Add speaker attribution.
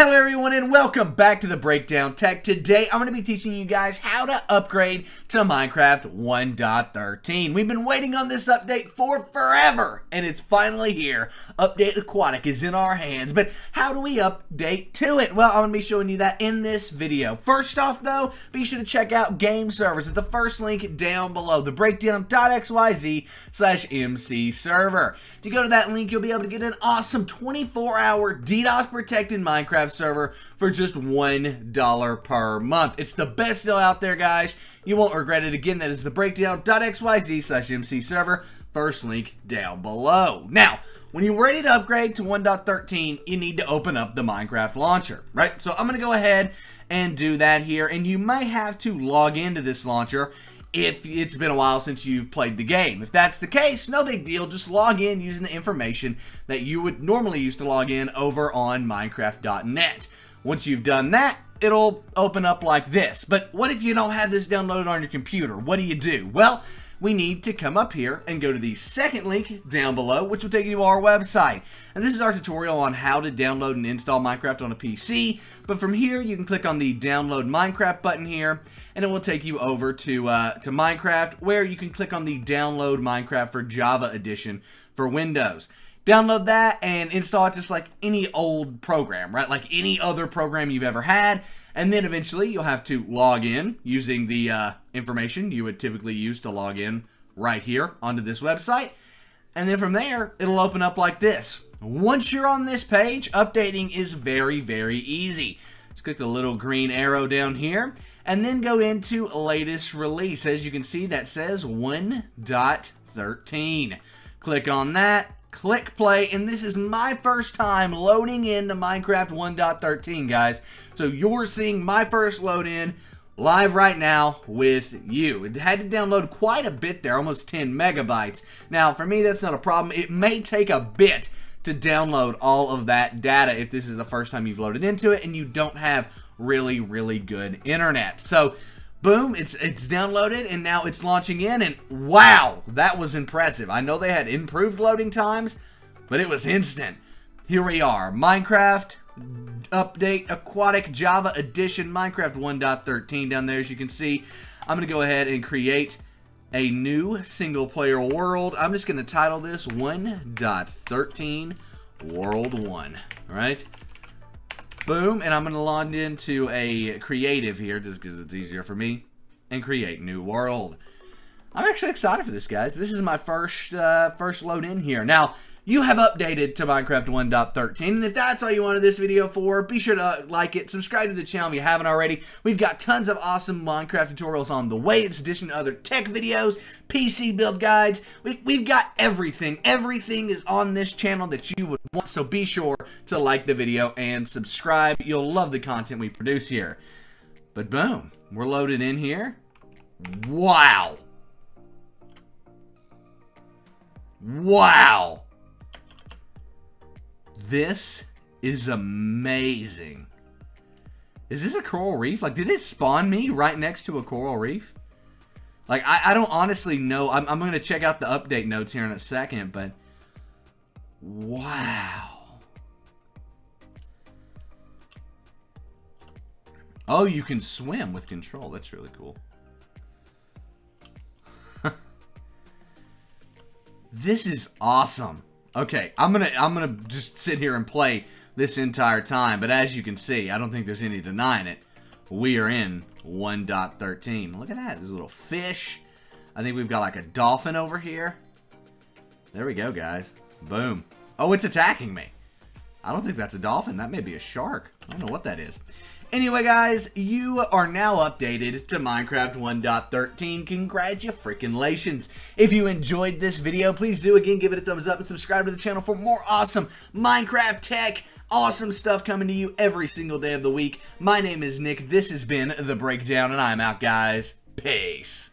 Speaker 1: Hello everyone and welcome back to the Breakdown Tech. Today I'm going to be teaching you guys how to upgrade to Minecraft 1.13. We've been waiting on this update for forever and it's finally here. Update Aquatic is in our hands, but how do we update to it? Well, I'm going to be showing you that in this video. First off though, be sure to check out game servers at the first link down below, the breakdown.xyz/MC server. If you go to that link, you'll be able to get an awesome 24-hour DDoS protected Minecraft server for just $1 per month. It's the best deal out there, guys. You won't regret it. Again, that is the breakdown.xyz/MC server. First link down below. Now, when you're ready to upgrade to 1.13, you need to open up the Minecraft launcher, right? So I'm going to go ahead and do that here, and you may have to log into this launcher if it's been a while since you've played the game. If that's the case, no big deal. Just log in using the information that you would normally use to log in over on Minecraft.net. Once you've done that, it'll open up like this. But what if you don't have this downloaded on your computer? What do? Well, we need to come up here and go to the second link down below, which will take you to our website. And this is our tutorial on how to download and install Minecraft on a PC. But from here, you can click on the Download Minecraft button here, and it will take you over to Minecraft, where you can click on the Download Minecraft for Java Edition for Windows. Download that and install it just like any old program, right? Like any other program you've ever had. And then eventually you'll have to log in using the information you would typically use to log in right here onto this website. And then from there, it'll open up like this. Once you're on this page, updating is very, very easy. Just click the little green arrow down here and then go into latest release. As you can see, that says 1.13. Click on that. Click play, and this is my first time loading into Minecraft 1.13, guys. So you're seeing my first load in live right now with you. It had to download quite a bit there, almost 10 megabytes. Now, for me, that's not a problem. It may take a bit to download all of that data if this is the first time you've loaded into it and you don't have really, really good internet. So, boom, it's downloaded and now it's launching in, and wow, that was impressive. I know they had improved loading times, but it was instant. Here we are, Minecraft update Aquatic Java Edition Minecraft 1.13 down there. As you can see, I'm going to go ahead and create a new single player world. I'm just going to title this 1.13 World 1, all right? Boom, and I'm going to log into a creative here just because it's easier for me and create new world. I'm actually excited for this, guys. This is my first load in here. Now, you have updated to Minecraft 1.13, and if that's all you wanted this video for, be sure to like it, subscribe to the channel if you haven't already. We've got tons of awesome Minecraft tutorials on the way, in addition to other tech videos, PC build guides. We've got everything. Everything is on this channel that you would want, so be sure to like the video and subscribe. You'll love the content we produce here. But boom, we're loaded in here. Wow. Wow. This is amazing. Is this a coral reef? Like, did it spawn me right next to a coral reef? Like, I don't honestly know. I'm going to check out the update notes here in a second, but wow. Oh, you can swim with control. That's really cool. This is awesome. Okay, I'm gonna just sit here and play this entire time, but as you can see, I don't think there's any denying it. We are in 1.13. Look at that, there's a little fish. I think we've got like a dolphin over here. There we go, guys. Boom. Oh, it's attacking me. I don't think that's a dolphin. That may be a shark. I don't know what that is. Anyway, guys, you are now updated to Minecraft 1.13. Congratulations. If you enjoyed this video, please do, again, give it a thumbs up and subscribe to the channel for more awesome Minecraft tech, awesome stuff coming to you every single day of the week. My name is Nick. This has been The Breakdown, and I'm out, guys. Peace.